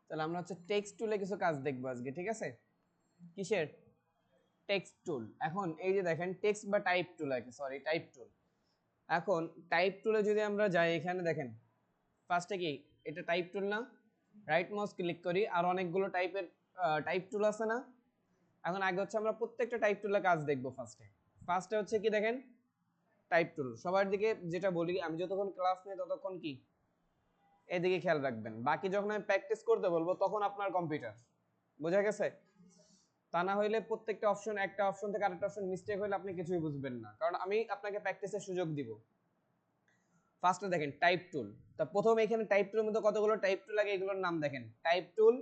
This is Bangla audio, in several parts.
তাহলে আমরা হচ্ছে টেক্সট টুলে কিছু কাজ দেখবো আজকে, ঠিক আছে? কিসের? Text tool. এখন এই যে দেখেন টেক্সট বা টাইপ টুল আছে, সরি টাইপ টুল। এখন টাইপ টুলে যদি আমরা যাই, এখানে দেখেন ফার্স্টে কি এটা টাইপ টুল না? রাইট মাউস ক্লিক করি, আর অনেকগুলো টাইপ টুল আছে না? এখন আগে হচ্ছে আমরা প্রত্যেকটা টাইপ টুলের কাজ দেখবো। ফার্স্টে হচ্ছে কি দেখেন টাইপ টুল। সবার দিকে যেটা বলি, আমি যতক্ষণ ক্লাস নেই ততক্ষণ কি এদিকে খেয়াল রাখবেন, বাকি যখন আমি প্র্যাকটিস করতে বলবো তখন আপনার কম্পিউটার। বোঝা গেছে? তা না হইলে প্রত্যেকটা অপশন, একটা অপশন থেকে আরেকটা অপশন মিস্টেক হইলে আপনি কিছুই বুঝবেন না, কারণ আমি আপনাকে প্র্যাকটিসের সুযোগ দিব। ফার্স্টে দেখেন টাইপ টুল। তা প্রথমে এখানে টাইপ টুলের মধ্যে কতগুলো টাইপ টুল লাগে, এগুলোর নাম দেখেন। Type tool,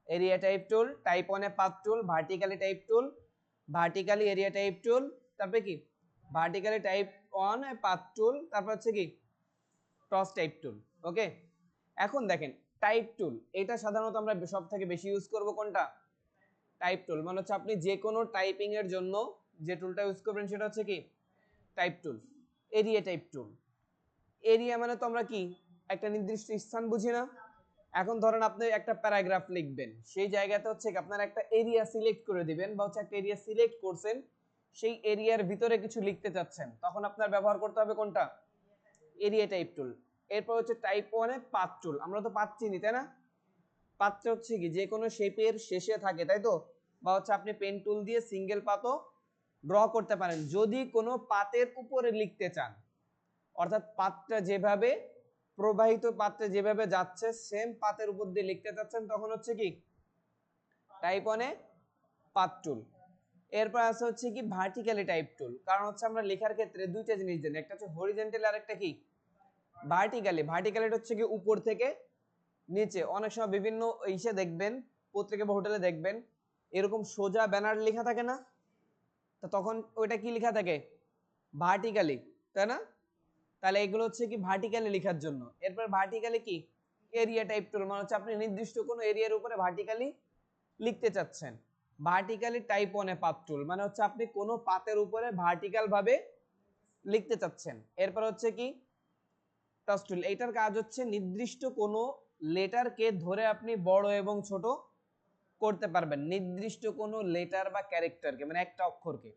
area type tool, type on a path tool, vertically type tool, vertically area type tool, তারপরে কি vertically type on path tool, তারপর হচ্ছে কি ক্রস টাইপ টুল। ওকে, এখন দেখেন টাইপ টুল, এটা সাধারণত আমরা সব থেকে বেশি ইউজ করব কোনটা? টাইপ টুল। মানে হচ্ছে আপনি যে কোনো টাইপিং এর জন্য যে টুলটা ইউজ করবেন সেটা হচ্ছে কি type tool. Area type tool, area মানে তো আমরা কি একটা নির্দিষ্ট স্থান বুঝি না? এখন ধরেন আপনি একটা প্যারাগ্রাফ লিখবেন, সেই জায়গাতে হচ্ছে কি আপনার একটা এরিয়া সিলেক্ট করে দিবেন, বা হচ্ছে একটা এরিয়া সিলেক্ট করছেন, সেই এরিয়ার ভিতরে কিছু লিখতে চাচ্ছেন, তখন আপনার ব্যবহার করতে হবে কোনটা? এরিয়া টাইপ টুল। এরপর হচ্ছে টাইপ ওয়ানে পাথ টুল। আমরা তো পাথ চিনি, তাই না? পাথটা হচ্ছে কি যে কোনো শেপের শেষে থাকে, তাই তো? বা হচ্ছে আপনি পেন টুল দিয়ে সিঙ্গেল পাতও ড্র করতে পারেন যদি কোনো পাতের উপরে লিখতে চান, অর্থাৎ পাতটা যেভাবে প্রবাহিত, পাতটা যেভাবে যাচ্ছে সেম পাতের উপর দিয়ে লিখতে চাচ্ছেন, তখন হচ্ছে কি টাইপ ওয়ানে পাথ টুল। এরপর আছে হচ্ছে কি ভার্টিক্যালি টাইপ টুল। কারণ হচ্ছে আমরা লেখার ক্ষেত্রে দুইটা জিনিস জানি, একটা হচ্ছে হরিজন্টাল আর একটা কি ভার্টিক্যালি। ভার্টিক্যালি হচ্ছে কি উপর থেকে নিচে। অনেক সময় বিভিন্ন ইসে দেখবেন, পত্রিকা বা হোটেলে দেখবেন এরকম সোজা ব্যানার লেখা থাকে না, তো তখন ওইটা কি লেখা থাকে? ভার্টিক্যালি, তাই না? তাহলে এগুলো হচ্ছে কি ভার্টিক্যালি লেখার জন্য। এরপর ভার্টিক্যালি কি এরিয়া টাইপ টুল, মানে হচ্ছে আপনি নির্দিষ্ট কোনো এরিয়ার উপরে ভার্টিক্যালি লিখতে চাচ্ছেন। ভার্টিক্যালি টাইপ ওয়ানে পাথ টুল, মানে হচ্ছে আপনি কোনো পাতের উপরে ভার্টিক্যাল ভাবে লিখতে চাচ্ছেন। এরপর হচ্ছে কি টাচ টুল। এইটার কাজ হচ্ছে নির্দিষ্ট কোনো লেটারকে ধরে আপনি বড় এবং ছোট করতে পারবেন, নির্দিষ্ট কোনো লেটার বা ক্যারেক্টারকে, মানে একটা অক্ষরকে।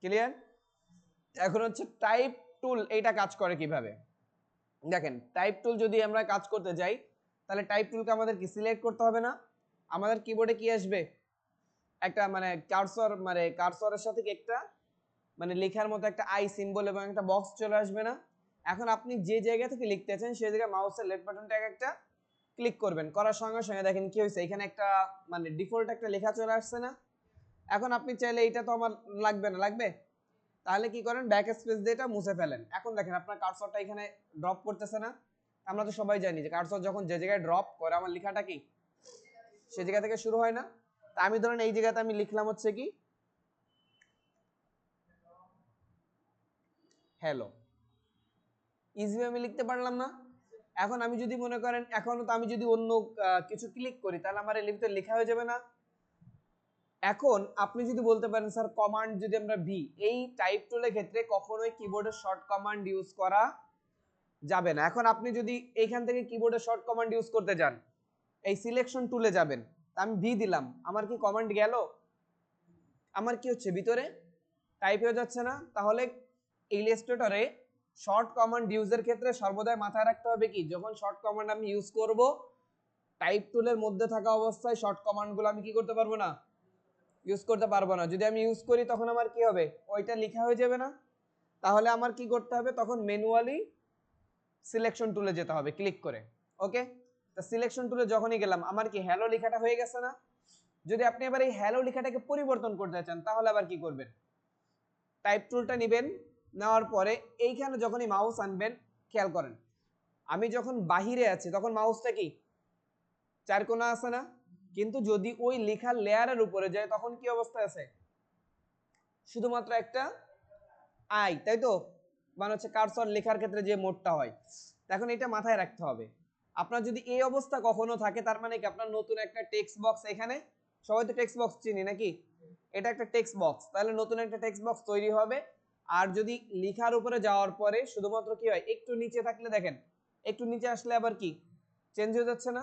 ক্লিয়ার? এখন হচ্ছে টাইপ টুল, এইটা কাজ করে কিভাবে দেখেন। টাইপ টুল যদি আমরা কাজ করতে যাই, তাহলে টাইপ টুলকে আমাদের কি সিলেক্ট করতে হবে না? আমাদের কিবোর্ডে কি আসবে? একটা মানে কার্সর, মানে কার্সরের সাথে কি একটা মানে লেখার মতো একটা আই সিম্বল এবং একটা বক্স চলে আসবে না? এখন আপনি যে জায়গা থেকে লিখতেছেন সেই জায়গায় মাউসের লেফট বাটনটা একটা ক্লিক করবেন, করার সঙ্গে সঙ্গে দেখেন কি হয়েছে, এখানে একটা মানে ডিফল্ট একটা লেখা চলে আসছে না? এখন আপনি চাইলে এটা তো আমার লাগবে না, লাগবে? তাহলে কি করেন, ব্যাক স্পেস দিয়ে এটা মুছে ফেলেন। এখন দেখেন আপনার কার্সরটা এখানে ড্রপ করতেছে না? আমরা তো সবাই জানি যে কার্সর যখন যে জায়গায় ড্রপ করে আমার লেখাটা কি সে জায়গা থেকে শুরু হয় না? তা আমি ধরেন এই জায়গাতে আমি লিখলাম হচ্ছে কি হ্যালো, ইজি আমি লিখতে পারলাম না? এখন আমি যদি মনে করেন, এখন তো আমি যদি অন্য কিছু ক্লিক করি তাহলে আমার এই লিখতে লেখা হয়ে যাবে না? এখন আপনি যদি বলতে পারেন স্যার কমান্ড যদি আমরা ভি, এই টাইপ টুলের ক্ষেত্রে কখনোই কিবোর্ডের শর্ট কমান্ড ইউজ করা যাবে না। এখন আপনি যদি এইখান থেকে কিবোর্ডের শর্ট কমান্ড ইউজ করতে যান, এই সিলেকশন টুলে যাবেন, তা আমি ভি দিলাম, আমার কি কমান্ড গেল? আমার কি হচ্ছে ভিতরে টাইপ হয়ে যাচ্ছে না? তাহলে ইলাস্ট্রেটরে শর্ট কমান্ড ইউজের ক্ষেত্রে সর্বদাই মাথায় রাখতে হবে কি, যখন শর্ট কমান্ড আমি ইউজ করব, টাইপ টুলের মধ্যে থাকা অবস্থায় শর্ট কমান্ডগুলো আমি কি করতে পারবো না? ইউজ করতে পারবো না। যদি আমি ইউজ করি তখন আমার কি হবে, ওইটা লেখা হয়ে যাবে না? তাহলে আমার কি করতে হবে, তখন ম্যানুয়ালি সিলেকশন টুলে যেতে হবে ক্লিক করে। ওকে, তা সিলেকশন টুলে যখনই গেলাম আমার কি হ্যালো লেখাটা হয়ে গেছে না? যদি আপনি এবার এই হ্যালো লেখাটাকে পরিবর্তন করতে চান তাহলে আবার কি করবেন? টাইপ টুলটা নেবেন, নেওয়ার পরে এইখানে যখনই মাউস আনবেন, খেয়াল করেন আমি যখন বাহিরে আছি তখন মাউসটা কি চার কোণা আছে না? কিন্তু যদি ওই লেখার লেয়ারের উপরে যায় তখন কি অবস্থা আছে? শুধুমাত্র একটা আই, তাই তো? মানে হচ্ছে কার্সর লেখার ক্ষেত্রে যে মোডটা হয়। এখন এটা মাথায় রাখতে হবে। আপনার যদি এই অবস্থা কখনো থাকে, তার মানে কি আপনার নতুন একটা টেক্সট বক্স, এখানে সবাই তো টেক্সট বক্স চিনি নাকি, এটা একটা টেক্সট বক্স, তাহলে নতুন একটা টেক্সট বক্স তৈরি হবে। আর যদি লেখার উপরে যাওয়ার পরে শুধুমাত্র কি হয়, একটু নিচে থাকলে দেখেন, একটু নিচে আসলে আবার কি চেঞ্জ হয়ে যাচ্ছে না?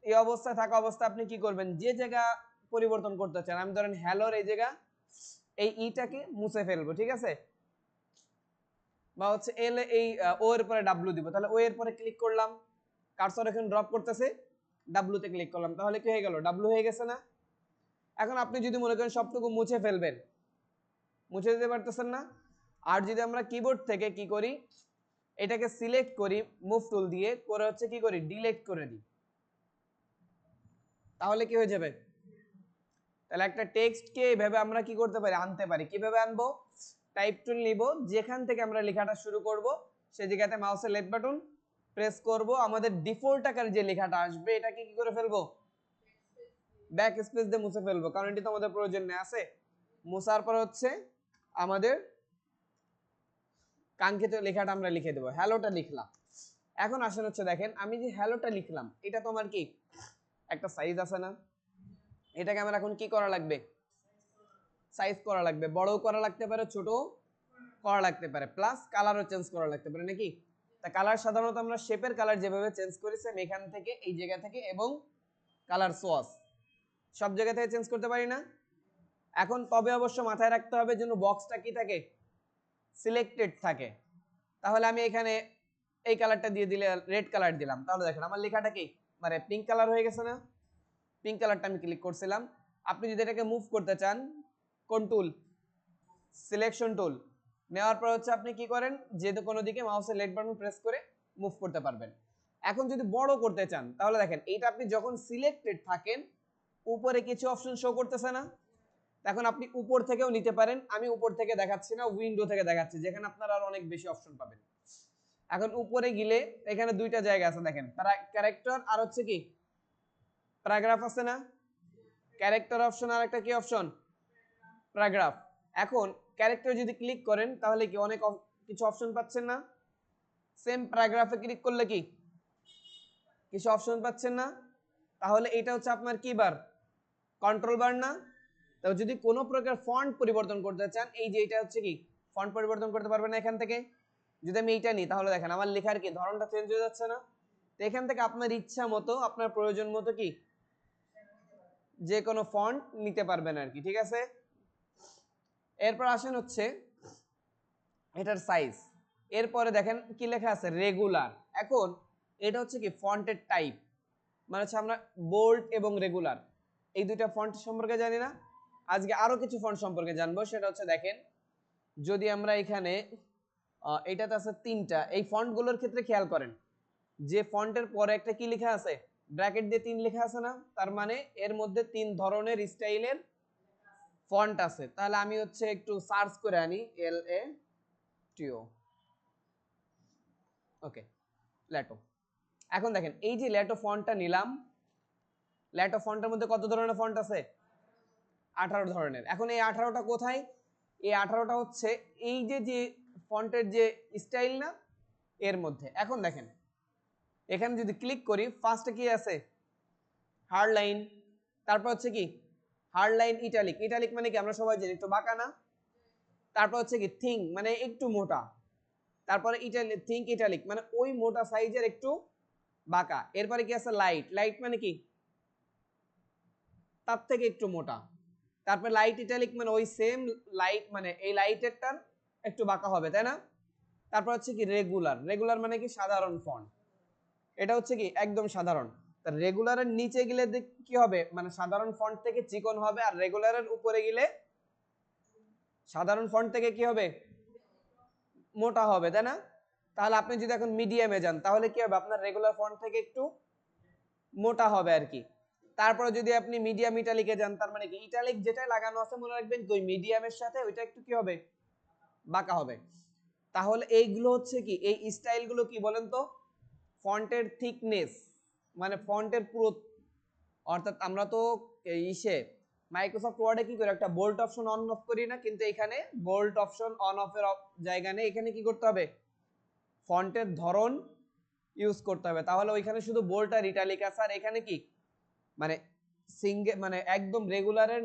এই অবস্থায় থাকা অবস্থায় আপনি কি করবেন, যে জায়গা পরিবর্তন করতে চান, আমি ধরেন হ্যালোর এই জায়গা এই ইটাকে মুছে ফেলবো, ঠিক আছে, বা হচ্ছে এল এই ও এর পরে ডাব্লিউ দিব, তাহলে ও এর পরে ক্লিক করলাম, কার্সর এখানে ড্রপ করতেছে, ডাব্লিউ তে ক্লিক করলাম, তাহলে কি হয়ে গেল, ডাব্লিউ হয়ে গেছে না। এখন আপনি যদি মনে করেন সবটুকু মুছে ফেলবেন, মুছে দিতে পারতেছেন না। আর যদি আমরা কিবোর্ড থেকে কি করি, এটাকে সিলেক্ট করি মুভ টুল দিয়ে, করে হচ্ছে কি করি, ডিলিট করে দিই, তাহলে কি হয়ে যাবে, তাহলে একটা টেক্সটকে এইভাবে আমরা কি করতে পারি, আনতে পারি। কিভাবে আনবো, টাইপ টুল নিব, যেখান থেকে আমরা লেখাটা শুরু করব সেই জায়গাতে মাউসের লেফট বাটন প্রেস করব, আমাদের ডিফল্ট আকারে যে লেখাটা আসবে এটাকে কি করে ফেলবো, ব্যাক স্পেস দিয়ে মুছে ফেলবো, কারণ এটি তো আমাদের প্রয়োজন নেই আছে। মুছার পর হচ্ছে আমাদের কাঙ্ক্ষিত লেখাটা আমরা লিখে দেবো, হ্যালোটা লিখলাম। এখন আসেন হচ্ছে দেখেন, আমি যে হ্যালোটা লিখলাম এটা তো আমার কি একটা সাইজ আছে না, এটাকে আমার এখন কি করা লাগবে, সাইজ করা লাগবে, বড়ও করা লাগতে পারে, ছোট করা লাগতে পারে, প্লাস কালারও চেঞ্জ করা লাগতে পারে নাকি। তা কালার সাধারণত আমরা শেপের কালার যেভাবে চেঞ্জ করি সেম এখান থেকে এই জায়গা থেকে এবং কালার সোয়াস সব জায়গা থেকে চেঞ্জ করতে পারি না। এখন তবে অবশ্য মাথায় রাখতে হবে যেন বক্সটা কি থাকে, সিলেক্টেড থাকে। তাহলে আমি এখানে এই কালারটা দিয়ে দিলে রেড কালার দিলাম, তাহলে দেখেন আমার লেখাটা কি মানে পিঙ্ক কালার হয়ে গেছে না। পিঙ্ক কালারটা আমি ক্লিক করছিলাম। আপনি যদি এটাকে মুভ করতে চান, কোন টুল, সিলেকশন টুল নেওয়ার পর হচ্ছে আপনি কি করেন, যে কোনো দিকে মাউসের লেফট বাটন প্রেস করে মুভ করতে পারবেন। এখন যদি বড় করতে চান তাহলে দেখেন এইটা আপনি যখন সিলেক্টেড থাকেন উপরে কিছু অপশন শো করতেছে না, এখন আপনি উপর থেকেও নিতে পারেন, আমি উপর থেকে দেখাচ্ছি না, উইন্ডো থেকে দেখাচ্ছি যেখানে আপনারা আরো অনেক বেশি অপশন পাবেন। এখন উপরে গেলে এখানে দুইটা জায়গা আছে দেখেন, ক্যারেক্টার আর হচ্ছে কি প্যারাগ্রাফ আছে না, ক্যারেক্টার অপশন আর একটা কি অপশন, প্যারাগ্রাফ। এখন ক্যারেক্টার যদি ক্লিক করেন তাহলে কি অনেক কিছু অপশন পাচ্ছেন না, সেম প্যারাগ্রাফে ক্লিক করলে কি কিছু অপশন পাচ্ছেন না, তাহলে এটা হচ্ছে আপনার কি বার, কন্ট্রোল বার না। তো যদি কোনো প্রকার ফন্ট পরিবর্তন করতে চান, এই যে এটা হচ্ছে কি ফন্ট পরিবর্তন করতে পারবেন না এখান থেকে। যদি আমি এইটা নিই তাহলে দেখেন আমার লেখার কি ধরনটা চেঞ্জ হয়ে যাচ্ছে না। তো এখান থেকে আপনার ইচ্ছা মতো আপনার প্রয়োজন মতো কি যে কোনো ফন্ট নিতে পারবেন আর কি, ঠিক আছে। এরপর আসেন হচ্ছে এটার সাইজ, এরপরে দেখেন কি লেখা আছে রেগুলার। এখন এটা হচ্ছে কি ফন্টের টাইপ, মানে হচ্ছে আমরা বোল্ড এবং রেগুলার এই দুইটা ফন্ট সম্পর্কে জানি না, আজকে আরো কিছু ফন্ট সম্পর্কে জানবো। সেটা হচ্ছে দেখেন যদি আমরা এখানে এটাতে আছে তিনটা, এই ফন্টগুলোর ক্ষেত্রে খেয়াল করেন যে ফন্টের পরে একটা কি লেখা আছে, ব্র্যাকেট দিয়ে 3 লেখা আছে না, তার মানে এর মধ্যে 3 ধরনের স্টাইলের ফন্ট আছে। তাহলে আমি হচ্ছে একটু সার্চ করে আনি LATO, ওকে ল্যাটো। এখন দেখেন এই যে ল্যাটো ফন্টটা নিলাম, ল্যাটো ফন্টের মধ্যে কত ধরনের ফন্ট আছে, 18 ধরনের। এখন এই 18টা কোথায়, এই 18টা হচ্ছে এই যে যে ফন্টের যে স্টাইল না এর মধ্যে। এখন দেখেন এখানে যদি ক্লিক করি ফার্স্টে কি আছে, হার্ড লাইন, তারপর হচ্ছে কি হার্ড লাইন ইটালিক, ইটালিক মানে কি আমরা সবাই জানি একটু বাঁকা না, তারপর হচ্ছে কি থিং মানে একটু মোটা, তারপরে ইটালিক থিঙ্ক ইটালিক মানে ওই মোটা সাইজের একটু বাঁকা, এরপরে কি আছে লাইট, লাইট মানে কি তার থেকে একটু মোটা, তারপরে লাইট ইটালিক মানে ওই সেম লাইট মানে এই লাইটেরটার একটু বাঁকা হবে তাই না। তারপর হচ্ছে কি রেগুলার, রেগুলার মানে কি সাধারণ ফন্ট, এটা হচ্ছে কি একদম সাধারণ। রেগুলারের নিচে গেলে কি হবে, মানে সাধারণ ফন্ট থেকে চিকন হবে, আর রেগুলারের উপরে গেলে সাধারণ ফন্ট থেকে কি হবে মোটা হবে তাই না। তাহলে আপনি যদি এখন মিডিয়ামে যান তাহলে কি হবে, আপনার রেগুলার ফন্ট থেকে একটু মোটা হবে আর কি। তারপরে যদি আপনি মিডিয়াম ইটালিকে যান তার মানে কি ইটালিক যেটা লাগানো আছে মনে রাখবেন ওই মিডিয়ামের সাথে ওইটা একটু কি হবে বাঁকা হবে। তাহলে এইগুলো হচ্ছে কি এই স্টাইলগুলো কি বলেন তো, ফন্টের থিকনেস মানে ফন্টের পুরো, অর্থাৎ আমরা তো ইসে মাইক্রোসফট ওয়ার্ডে কি করি একটা বোল্ড অপশন অন অফ করি না, কিন্তু এখানে বোল্ড অপশন অন অফ এর জায়গা নেই, এখানে কি করতে হবে ফন্টের ধরন ইউজ করতে হবে। তাহলে ওইখানে শুধু বোল্ড আর ইটালিক আছে, আর এখানে কি মানে সিঙ্গেল মানে একদম রেগুলারের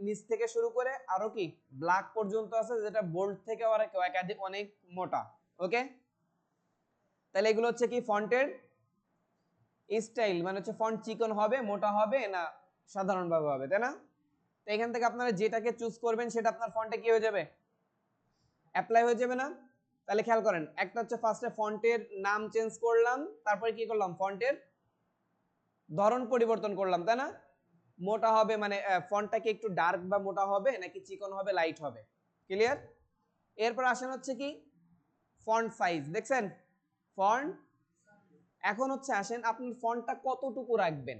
নিচ থেকে শুরু করে আরো কি ব্ল্যাক পর্যন্ত আছে, যেটা বোল্ড থেকে একাধিক অনেক মোটা। ওকে, তাহলে এগুলো হচ্ছে কি ফন্টের স্টাইল মানে হচ্ছে ফন্ট চিকন হবে, মোটা হবে না সাধারণভাবে হবে, তাই না? তো এখান থেকে আপনারা যেটাকে চুজ করবেন সেটা আপনার ফন্টে কি হয়ে যাবে, অ্যাপ্লাই হয়ে যাবে না? তাহলে খেয়াল করেন, একটা হচ্ছে ফার্স্টে ফন্টের নাম চেঞ্জ করলাম, তারপরে কি করলাম, ফন্টের ধরন পরিবর্তন করলাম, তাই না? মোটা হবে মানে ফন্টটা কি একটু ডার্ক বা মোটা হবে নাকি চিকন হবে, লাইট হবে, ক্লিয়ার? এরপর আসেন হচ্ছে কি ফন্ট সাইজ, দেখছেন ফন্ট। এখন হচ্ছে আসেন আপনি ফন্টটা কতটুকু রাখবেন,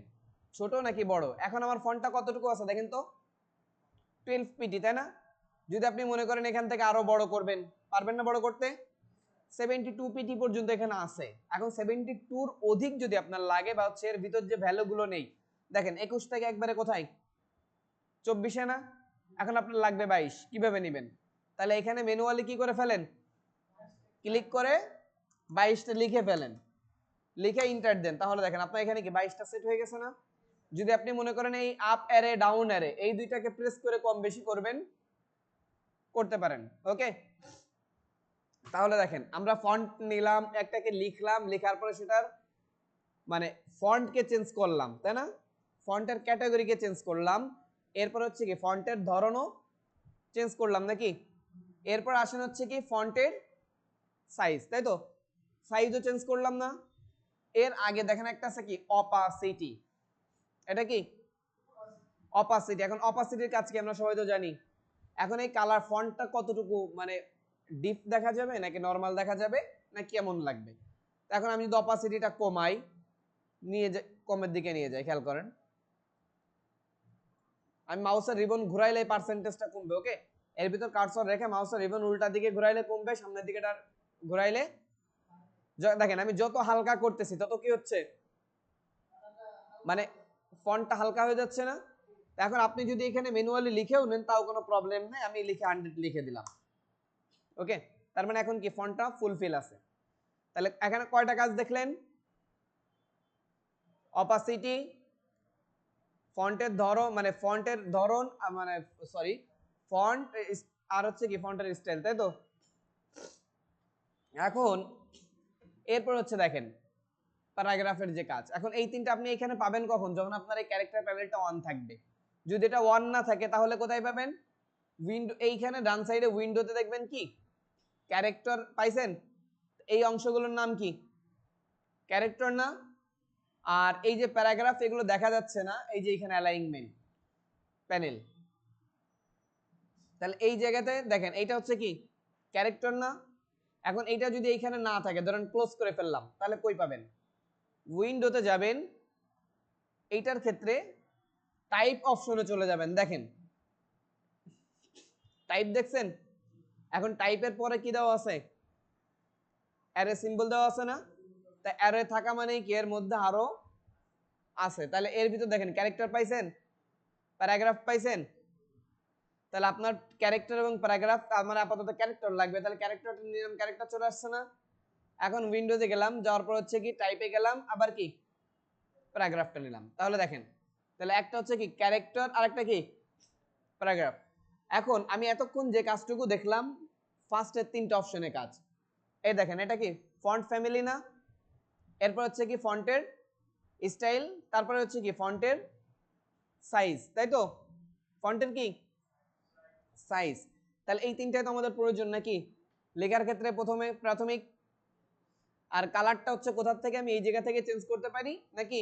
ছোট নাকি বড়? এখন আমার ফন্টটা কতটুকু আছে দেখেন তো, 12 পিটি, তাই না? যদি আপনি মনে করেন এখান থেকে আরো বড় করবেন, পারবেন না বড় করতে? 72 পিটি পর্যন্ত এখানে আছে। এখন 72 অধিক যদি আপনার লাগে বা হচ্ছে এর ভিতর যে ভ্যালুগুলো নেই, দেখেন 21 থেকে একবারে কোথায়, 24 না? এখন আপনার লাগবে 22, কিভাবে নেবেন? তাহলে এখানে ম্যানুয়ালি কি করে ফেলেন, ক্লিক করে 22টা লিখে ফেলেন, লিখে ইন্টার দেন, তাহলে দেখেন আপনার এখানে কি 22টা সেট হয়ে গেছে না? যদি আপনি মনে করেন এই আপ অ্যারে ডাউন অ্যারে এই দুইটাকে প্রেস করে কম বেশি করবেন, করতে পারেন, ওকে? তাহলে দেখেন আমরা ফন্ট নিলাম, একটাকে লিখলাম, লেখার পরে সেটার মানে ফন্টকে চেঞ্জ করলাম, তাই না? ফন্টের ক্যাটাগরিকে চেঞ্জ করলাম, এরপর হচ্ছে কি ফন্টের ধরনও চেঞ্জ করলাম নাকি? এরপর আসেন হচ্ছে কি ফন্টের সাইজ, তাই তো? সাইজও চেঞ্জ করলাম না? এর আগে দেখেন একটা আছে কি অপাসিটি, এটা কি অপাসিটি। এখন অপাসিটির কাজ কি আমরা সবাই তো জানি। এখন এই কালার ফন্টটা কতটুকু মানে ডিপ দেখা যাবে নাকি নরমাল দেখা যাবে না কেমন লাগবে? এখন আমি যদি অপাসিটিটা কমাই, নিয়ে যাই কমের দিকে নিয়ে যাই, খেয়াল করেন আমি মাউসের রিবন ঘুরাইলে পার্সেন্টেজটা কমবে, ওকে? এর ভিতর কার্সর রেখে মাউসের রিবন উল্টা দিকে ঘুরাইলে কমবে, সামনের দিকে ঘুরাইলে দেখেন আমি যত হালকা করতেছি তত কি হচ্ছে, মানে ফন্টটা হালকা হয়ে যাচ্ছে না? এখন আপনি যদি এখানে ম্যানুয়ালি লিখেও নেন তাও কোনো প্রবলেম নেই, আমি লিখে 100 লিখে দিলাম, ওকে? তার মানে এখন কি ফন্টটা ফুলফিল আছে। তাহলে এখানে কয়টা কাজ দেখলেন, অপাসিটি, ফন্টের ধরন মানে ফন্টের ধরন মানে সরি ফন্ট, আর হচ্ছে কি ফন্টের স্টাইল, তাই তো? এখন এরপর হচ্ছে দেখেন প্যারাগ্রাফের যে কাজ। এখন এই তিনটা আপনি এখানে পাবেন কখন, যখন আপনার এই ক্যারেক্টার প্যানেলটা অন থাকবে। যদি এটা অন না থাকে তাহলে কোথায় পাবেন, উইন্ডো, এইখানে ডান সাইডে উইন্ডোতে দেখবেন কি ক্যারেক্টার পাইছেন, এই অংশগুলোর নাম কি ক্যারেক্টার না? আর এই যে প্যারাগ্রাফ এগুলো দেখা যাচ্ছে না, এই যে এখানে অ্যালাইনমেন্ট প্যানেল, তাহলে এই জায়গাতে দেখেন এইটা হচ্ছে কি ক্যারেক্টার না? এখন এইটা যদি এইখানে না থাকে, ধরেন ক্লোজ করে ফেললাম, তাহলে কই পাবেন, উইন্ডোতে যাবেন, এইটার ক্ষেত্রে টাইপ অপশনে চলে যাবেন, দেখেন টাইপ দেখছেন? এখন টাইপের পরে কি দেওয়া আছে, অ্যারে সিম্বল দেওয়া আছে না? তা অ্যারে থাকা মানে কি এর মধ্যে আরো আছে, তাহলে এর ভিতর দেখেন ক্যারেক্টার পাইছেন, প্যারাগ্রাফ পাইছেন, তাহলে আপনার ক্যারেক্টার এবং প্যারাগ্রাফ, আমার আপাতত ক্যারেক্টার লাগবে, তাহলে ক্যারেক্টারটা নিলাম, ক্যারেক্টার চলে আসছে না? এখন উইন্ডোজে গেলাম, যাওয়ার পর হচ্ছে কি টাইপে গেলাম, আবার কি প্যারাগ্রাফটা নিলাম, তাহলে দেখেন তাহলে একটা হচ্ছে কি ক্যারেক্টার আর একটা কি প্যারাগ্রাফ। এখন আমি এতক্ষণ যে কাজটুকু দেখলাম ফার্স্টের তিনটা অপশনে কাজ, এই দেখেন এটা কি ফন্ট ফ্যামিলি না? এরপর হচ্ছে কি ফন্টের স্টাইল, তারপরে হচ্ছে কি ফন্টের সাইজ, তাই তো? ফন্টের কি সাইজ, তাহলে এই তিনটাই তো আমাদের প্রয়োজন নাকি লেখার ক্ষেত্রে, প্রথমে প্রাথমিক। আর কালারটা হচ্ছে কোথা থেকে, আমি এই জায়গা থেকে চেঞ্জ করতে পারি নাকি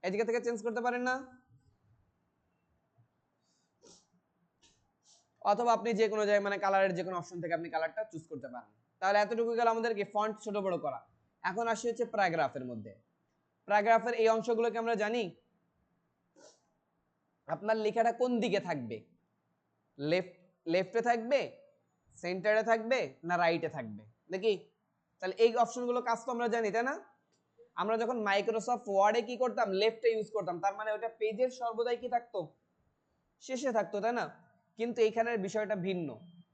এই জায়গা থেকে চেঞ্জ করতে পারেন না? অথবা আপনি যে কোনো জায়গায় মানে কালারের যে কোনো অপশন থেকে আপনি কালারটা চুজ করতে পারেন। তাহলে এতটুকু গেল আমাদেরকে ফন্ট ছোট বড় করা। এখন আসি হচ্ছে প্যারাগ্রাফের মধ্যে। প্যারাগ্রাফের এই অংশগুলোকে আমরা জানি, আপনার লেখাটা কোন দিকে থাকবে, লেফটে থাকবে, সেন্টারে থাকবে না রাইটে থাকবে নাকি? তাহলে এই অপশনগুলো কাজ তো আমরা জানি, তাই না? আমরা যখন মাইক্রোসফট ওয়ার্ডে কি করতাম, লেফটে ইউজ করতাম, তার মানে ওটা পেজের সর্বদাই কি থাকতো, শেষে থাকতো, তাই না? কিন্তু এখানের বিষয়টা ভিন্ন,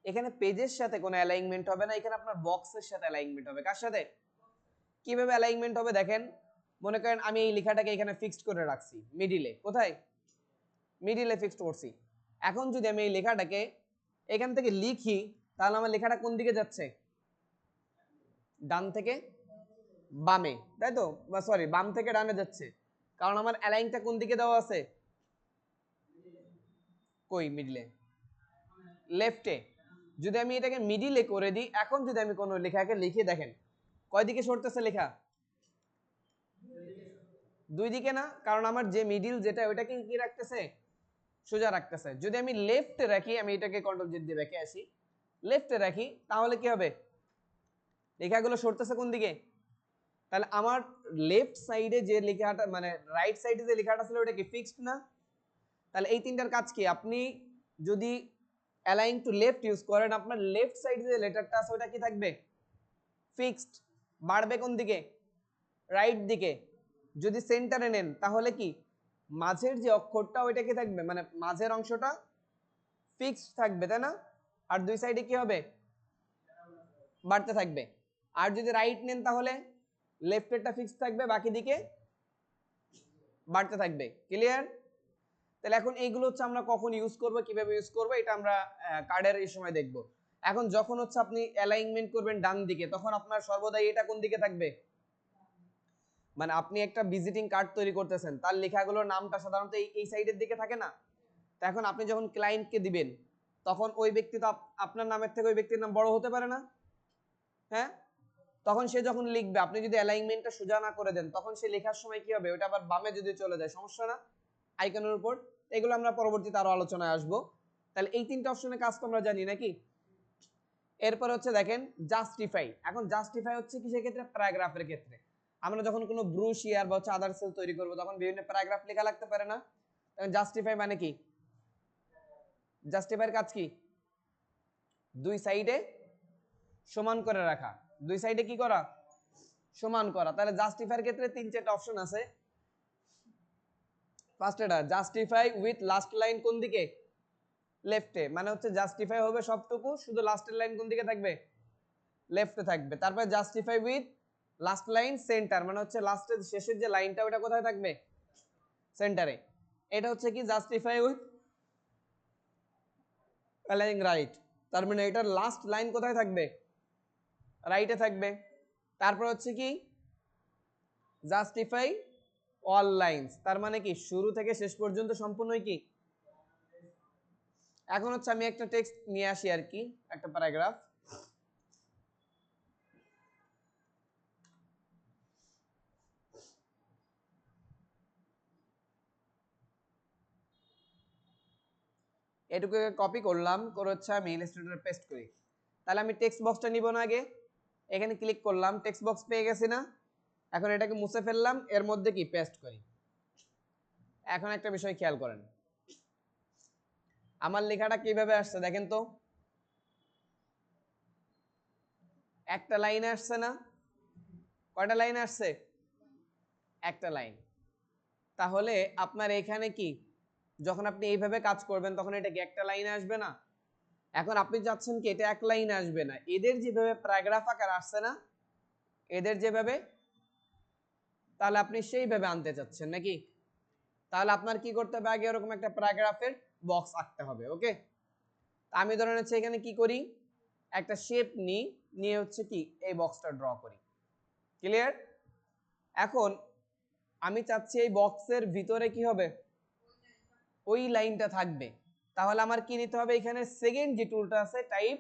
এখানে পেজের সাথে কোনো অ্যালাইনমেন্ট হবে না, এখানে আপনার বক্সের সাথে অ্যালাইনমেন্ট হবে। কার সাথে, কিভাবে অ্যালাইনমেন্ট হবে দেখেন, মনে করেন আমি এই লেখাটাকে এখানে ফিক্সড করে রাখছি মিডিলে, কোথায় মিডিলে ফিক্সড করছি। এখন যদি আমি এই লেখাটাকে এখান থেকে লিখি, তাহলে আমার লেখাটা কোন দিকে যাচ্ছে, ডান থেকে বামে, তাই তো, বা সরি বাম থেকে ডানে যাচ্ছে, কারণ আমার অ্যালাইনটা কোন দিকে দেওয়া আছে, কই মিডলে, লেফটে। যদি আমি এটাকে মিডিলে করে দিই, এখন যদি আমি কোনো লেখাকে লিখে দেখেন কয় দিকে সরতেছে লেখা, দুই দিকে না, কারণ আমার যে মিডিল যেটা ওইটাকে কি রাখতেছে, সোজা রাখতেছে। যদি আমি লেফটে রাখি, আমি এটাকে কন্ট্রোল জেড দিয়ে ব্যাকে আসি, লেফটে রাখি, তাহলে কি হবে, লেখাগুলো সরতেছে কোন দিকে, তাহলে আমার লেফট সাইডে যে লেখাটা মানে রাইট সাইডে যে লেখাটা ছিল ওটা কি ফিক্সড না, তাহলে এই তিনটার কাজ কি, আপনি যদি অ্যালাইন টু লেফট ইউজ করেন, আপনার লেফট সাইডে যে লেটারটা আছে ওটা কি থাকবে, ফিক্সড, বাড়বে কোন দিকে, রাইট দিকে। যদি সেন্টারে নেন তাহলে কি মাঝের যে অক্ষরটা ওইটা কি থাকবে, মানে মাঝের অংশটা ফিক্সড থাকবে, তাই না, আর দুই সাইডে কি হবে, বাড়তে থাকবে। আর যদি রাইট নেন তাহলে লেফটেরটা ফিক্সড থাকবে, বাকি দিকে বাড়তে থাকবে। ক্লিয়ার? তাহলে এখন এইগুলো হচ্ছে আমরা কখন ইউজ করব, কিভাবে ইউজ করব, এটা আমরা কার্ডের এই সময় দেখব। এখন যখন হচ্ছে আপনি অ্যালাইনমেন্ট করবেন ডান দিকে, তখন আপনার সর্বদাই এটা কোন দিকে থাকবে, মানে আপনি একটা ভিজিটিং কার্ড তৈরি করতেছেন, তার লেখাগুলোর নামটা সাধারণত এই সাইডের দিকে থাকে না। তো এখন আপনি যখন ক্লায়েন্টকে দিবেন, তখন ওই ব্যক্তি তো আপনার নামের থেকে ওই ব্যক্তির নাম বড় হতে পারে না, হ্যাঁ, তখন সে যখন লিখবে, আপনি যদি অ্যালাইনমেন্টটা সোজা না করে দেন, তখন সে লেখার সময় কি হবে, ওটা আবার বামে যদি চলে যায় সমস্যা না, আইকনের উপর। এগুলো আমরা পরবর্তীতে আরো আলোচনায় আসবো। তাহলে এই তিনটা অপশনের কাজ তো আমরা জানি নাকি। এরপর হচ্ছে দেখেন জাস্টিফাই। এখন জাস্টিফাই হচ্ছে কিসের ক্ষেত্রে, প্যারাগ্রাফের ক্ষেত্রে। আমরা যখন কোনো ব্রুশিয়ার বা হচ্ছে আদার সেল তৈরি করব, তখন বিভিন্ন প্যারাগ্রাফ লেখা লাগতে পারে না, তখন জাস্টিফাই মানে কি, জাস্টিফাইয়ের কাজ কি, দুই সাইডে সমান করে রাখা, দুই সাইডে কি করা, সমান করা। তাহলে জাস্টিফাইয়ের ক্ষেত্রে তিন চারটা অপশন আছে। ফার্স্ট এটা জাস্টিফাই উইথ লাস্ট লাইন কোন দিকে, লেফটে, মানে হচ্ছে জাস্টিফাই হবে সবটুকু, শুধু লাস্টের লাইন কোন দিকে থাকবে, লেফটে থাকবে। তারপর justify with last line centre, মানে হচ্ছে লাস্টের শেষের যে লাইনটা ওটা কোথায় থাকবে, সেন্টারে। এটা হচ্ছে কি জাস্টিফাই উইথ অ্যালাইং রাইট, তার মানে এটার লাস্ট লাইন কোথায় থাকবে, রাইটে থাকবে। তারপর হচ্ছে কি জাস্টিফাই অল লাইনস, তার মানে কি শুরু থেকে শেষ পর্যন্ত সম্পূর্ণই কি। এখন হচ্ছে আমি একটা টেক্সট নিয়ে আসি আর কি, একটা প্যারাগ্রাফ। এটুকু কপি করলাম, করে হচ্ছে আমি ইলাস্ট্রেটরে পেস্ট করি। তাহলে আমি টেক্সট বক্সটা নিব না, আগে এখানে ক্লিক করলাম, টেক্সট বক্স পেয়ে গেছি না, এখন এটাকে মুছে ফেললাম, এর মধ্যে কি পেস্ট করি। এখন একটা বিষয় খেয়াল করেন, আমার লেখাটা কিভাবে আসছে দেখেন তো, একটা লাইনে আসছে না, কয়টা লাইন আসছে, একটা লাইন। তাহলে আপনার এখানে কি, যখন আপনি এইভাবে কাজ করবেন তখন এটা কি একটা লাইনে আসবে না। এখন আপনি চাচ্ছেন কি এটা এক লাইনে আসবে না, এদের যেভাবে প্যারাগ্রাফ আকার আসছে না, এদের যেভাবে, তাহলে আপনি সেইভাবে আনতে চাচ্ছেন নাকি। তাহলে আপনার কি করতে হবে, আগে এরকম একটা প্যারাগ্রাফের বক্স আঁকতে হবে। ওকে, আমি ধরেন হচ্ছে এখানে কি করি, একটা শেপ নিই, নিয়ে হচ্ছে কি এই বক্সটা ড্র করি। ক্লিয়ার? এখন আমি চাচ্ছি এই বক্সের ভিতরে কি হবে, ওই লাইনটা থাকবে। তাহলে আমার কি নিতে হবে, এখানে সেকেন্ড যে টুলটা আছে টাইপ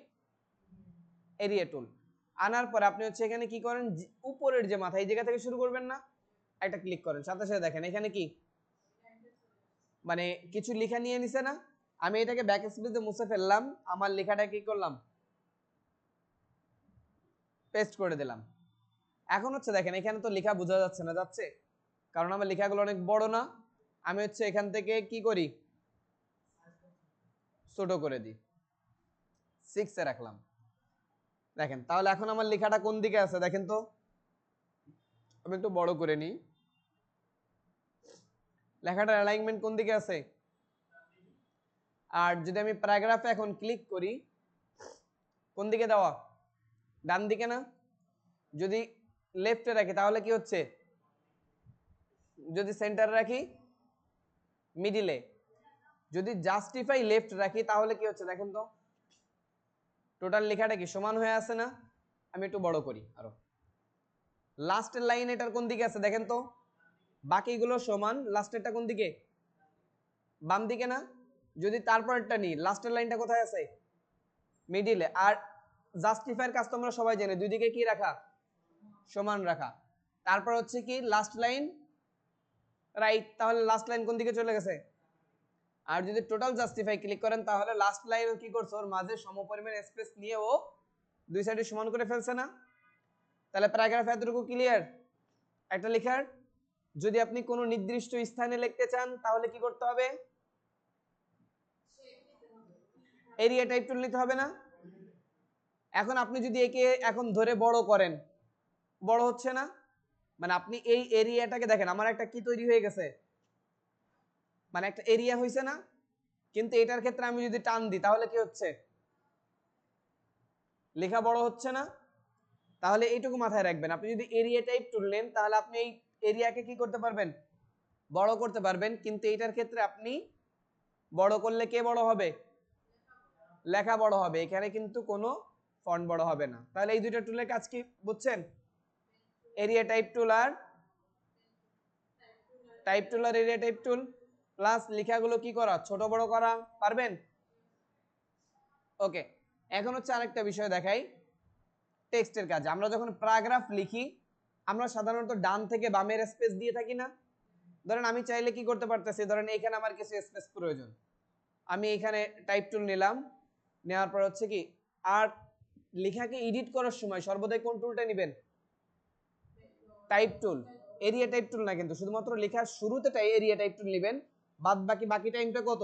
এরিয়া টুল, আনার পর আপনি হচ্ছে এখানে কি করেন, উপরের যে মাথা এই জায়গা থেকে শুরু করবেন না, একটা ক্লিক করেন, সাথে সাথে দেখেন এখানে কি মানে কিছু লেখা নিয়ে নিছে না। আমি এটাকে ব্যাক স্পেসে মুছে ফেললাম, আমার লেখাটা কি করলাম, পেস্ট করে দিলাম। এখন হচ্ছে দেখেন এখানে তো লেখা বোঝা যাচ্ছে না, যাচ্ছে, কারণ আমার লেখাগুলো অনেক বড় না। আমি হচ্ছে এখান থেকে কি করি, ছোট করে দিই, 6 এ রাখলাম। দেখেন তাহলে এখন আমার লেখাটা কোন দিকে আছে দেখেন তো, আমি একটু বড় করে নিই, লেখাটার অ্যালাইনমেন্ট কোন দিকে আছে। আর যদি আমি প্যারাগ্রাফে এখন ক্লিক করি, কোন দিকে দেওয়া, ডান দিকে না। যদি লেফটে রাখি তাহলে কি হচ্ছে, যদি সেন্টারে রাখি মিডিলে। যদি জাস্টিফাই লেফট রাখি তাহলে কি হচ্ছে দেখেন তো, টোটাল লেখাটা কি সমান হয়ে আছে না। আমি একটু বড় করি আরো, লাস্টের লাইন এটার কোন দিকে আছে দেখেন তো, বাকিগুলো সমান, লাস্টেরটা কোন দিকে, বাম দিকে না? যদি তারপরটা নিই, লাস্টের লাইনটা কোথায় আছে, মিডিলে। আর জাস্টিফাইয়ের কাজ তোমরা সবাই জানো, দুই দিকে কি রাখা, সমান রাখা। তারপর হচ্ছে কি লাস্ট লাইন রাইট, তাহলে লাস্ট লাইন কোন দিকে চলে গেছে। আর যদি টোটাল জাস্টিফাই ক্লিক করেন তাহলে লাস্ট লাইন কি করছে, ওর মাঝে সমপরিমাণ স্পেস নিয়ে ও দুই সাইডে সমান করে ফেলছে না। তাহলে প্যারাগ্রাফ এতটুকু ক্লিয়ার একটা লেখার। যদি আপনি কোনো নির্দিষ্ট স্থানে লিখতে চান তাহলে কি করতে হবে, এরিয়া টাইপ টুল নিতে হবে না। এখন আপনি যদি একে এখন ধরে বড় করেন, বড় হচ্ছে না, মানে আপনি এই এরিয়াটাকে দেখেন, আমার একটা কি তৈরি হয়ে গেছে, মানে একটা এরিয়া হয়েছে না। কিন্তু এটার ক্ষেত্রে আমি যদি টান দিই তাহলে কি হচ্ছে, লেখা বড় হচ্ছে না। তাহলে এইটুকু মাথায় রাখবেন, আপনি যদি এরিয়া টাইপ টুল নেন তাহলে আপনি এই এরিয়াকে কি করতে পারবেন, বড় করতে পারবেন। কিন্তু এইটার ক্ষেত্রে আপনি বড় করলে কে বড় হবে, লেখা বড় হবে, এখানে কিন্তু কোনো ফন্ট বড় হবে না। তাহলে এই দুইটা টুলের কাজ কি বুঝছেন, এরিয়া টাইপ টুল আর এরিয়া টাইপ টুল। প্লাস লেখাগুলো কি করা, ছোট বড় করা পারবেন। ওকে, এখন হচ্ছে আরেকটা বিষয় দেখাই, টেক্সটের কাজ। আমরা যখন প্যারাগ্রাফ লিখি আমরা সাধারণত ডান থেকে বামের স্পেস দিয়ে থাকি না। ধরেন আমি চাইলে কি করতে পারতেছি, ধরেন এখানে আমার কিছু স্পেস প্রয়োজন, আমি এখানে টাইপ টুল নিলাম, নেওয়ার পর হচ্ছে কি, আর লেখাকে এডিট করার সময় সর্বদাই কোন টুলটা নেবেন, টাইপ টুল, এরিয়া টাইপ টুল না, কিন্তু শুধুমাত্র লেখার শুরুতে এরিয়া টাইপ টুল নেবেন, বাদ বাকি টাইমটা কত,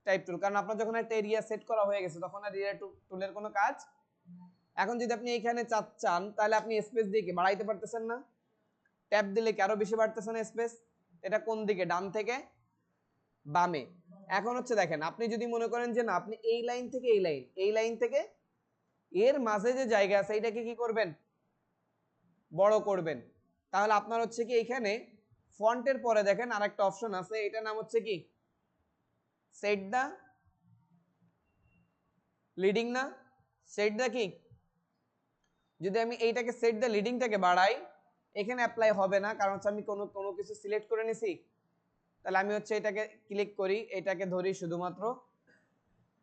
টাইপ টুল। কারণ আপনার যখন একটা এরিয়া সেট করা হয়ে গেছে তখন আর এরিয়া টুলের কোনো কাজ। এখন যদি আপনি এখানে চান তাহলে আপনি স্পেস দিয়ে কি বাড়াইতে পারতেছেন না, ট্যাব দিলে কি আরো বেশি বাড়তেছে না স্পেস। এটা কোন দিকে, ডান থেকে বামে। এখন হচ্ছে দেখেন, আপনি যদি মনে করেন যে না আপনি এই লাইন থেকে এই লাইন থেকে এর মাঝে যে জায়গা আছে এটাকে কি করবেন, বড় করবেন। তাহলে আপনার হচ্ছে কি এখানে ফন্টের পরে দেখেন আরেকটা অপশন আছে, এটার নাম হচ্ছে কি সেট দা লিডিং না, সেট দা কি, যদি আমি এইটাকে সেট দা লিডিংটাকে বাড়াই এখানে অ্যাপ্লাই হবে না, কারণ হচ্ছে আমি কোনো কিছু সিলেক্ট করে নিছি। তাহলে আমি হচ্ছে এটাকে ক্লিক করি, এটাকে ধরি শুধুমাত্র,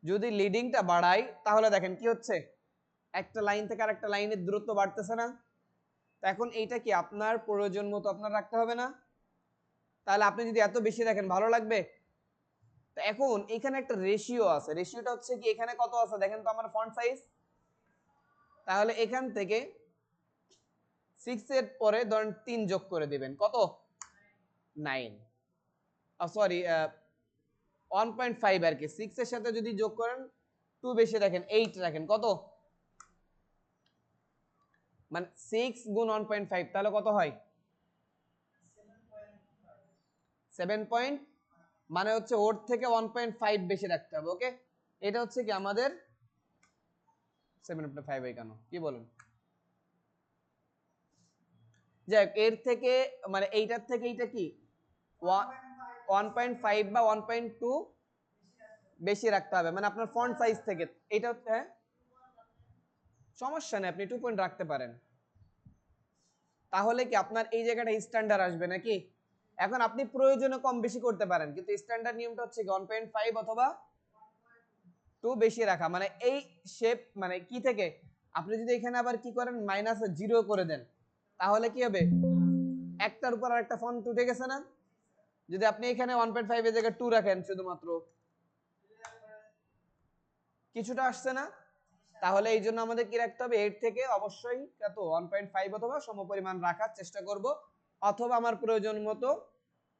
যদি লিডিংটা বাড়াই তাহলে দেখেন কি হচ্ছে, একটা লাইন থেকে আরেকটা লাইনের দূরত্ব বাড়তেছে না। তো এখন এইটা কি আপনার প্রয়োজন মতো আপনার রাখতে হবে না। তাহলে আপনি যদি এত বেশি রাখেন ভালো লাগবে। তো এখন এখানে একটা রেশিও আছে, রেশিওটা হচ্ছে কি এখানে কত আছে দেখেন তো আমার ফন্ট সাইজ। তাহলে এখান থেকে 6 এর পরে ধরেন 3 যোগ করে দিবেন, কত, 9, সরি 1.5 আর কি, 6 এর সাথে যদি যোগ করেন 2 বেশি রাখেন 8 রাখেন, কত, মানে 6 গুণ 1.5 তাহলে কত হয় 7 পয়েন্ট, মানে হচ্ছে ওর থেকে 1.5 বেশি রাখতে হবে। ওকে, এটা হচ্ছে কি আমাদের 7.5 হয় কেন কি বলেন, যাই এর থেকে মানে এইটার থেকে এইটা কি 1.5 বা 1.2 বেশি রাখতে হবে, মানে আপনার ফন্ট সাইজ থেকে। এটা হচ্ছে হ্যাঁ সমস্যা নেই, আপনি 2 পয়েন্ট রাখতে পারেন, তাহলে কি আপনার এই জায়গাটা স্ট্যান্ডার্ড আসবে নাকি। এখন আপনি প্রয়োজনে কম বেশি করতে পারেন, কিন্তু স্ট্যান্ডার্ড নিয়মটা হচ্ছে 1.5 অথবা 2 বেশি রাখা। মানে এই শেপ মানে কি থেকে আপনি যদি এখানে আবার কি করেন -0 করে দেন তাহলে কি হবে, একটার উপর আরেকটা ফন্ট উঠে গেছে না। যদি আপনি এখানে 1.5 এর জায়গায় 2 রাখেন শুধুমাত্র কিছুটা আসছে না। তাহলে এই জন্য আমাদের কি রাখতে হবে, 8 থেকে অবশ্যই কত 1.5 অথবা সমপরিমাণ রাখার চেষ্টা করব, অথবা আমার প্রয়োজন মতো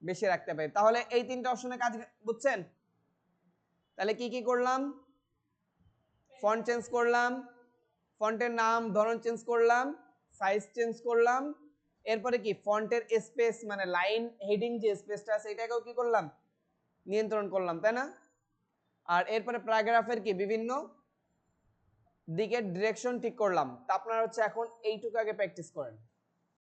বেশি রাখতে পারি। তাহলে এই তিনটা অপশনের কাজ বুঝছেন। তাহলে কি কি করলাম, ফন্ট চেঞ্জ করলাম, ফন্টের নাম ধরন চেঞ্জ করলাম, সাইজ চেঞ্জ করলাম, এরপরে কি ফন্টের স্পেস মানে লাইন হেডিং যে স্পেসটা আছে এটাকেও কি করলাম, নিয়ন্ত্রণ করলাম, তাই না। আর এরপরে প্যারাগ্রাফের কি বিভিন্ন দিকের ডিরেকশন ঠিক করলাম। তা আপনারা হচ্ছে এখন এইটুকু আগে প্র্যাকটিস করেন।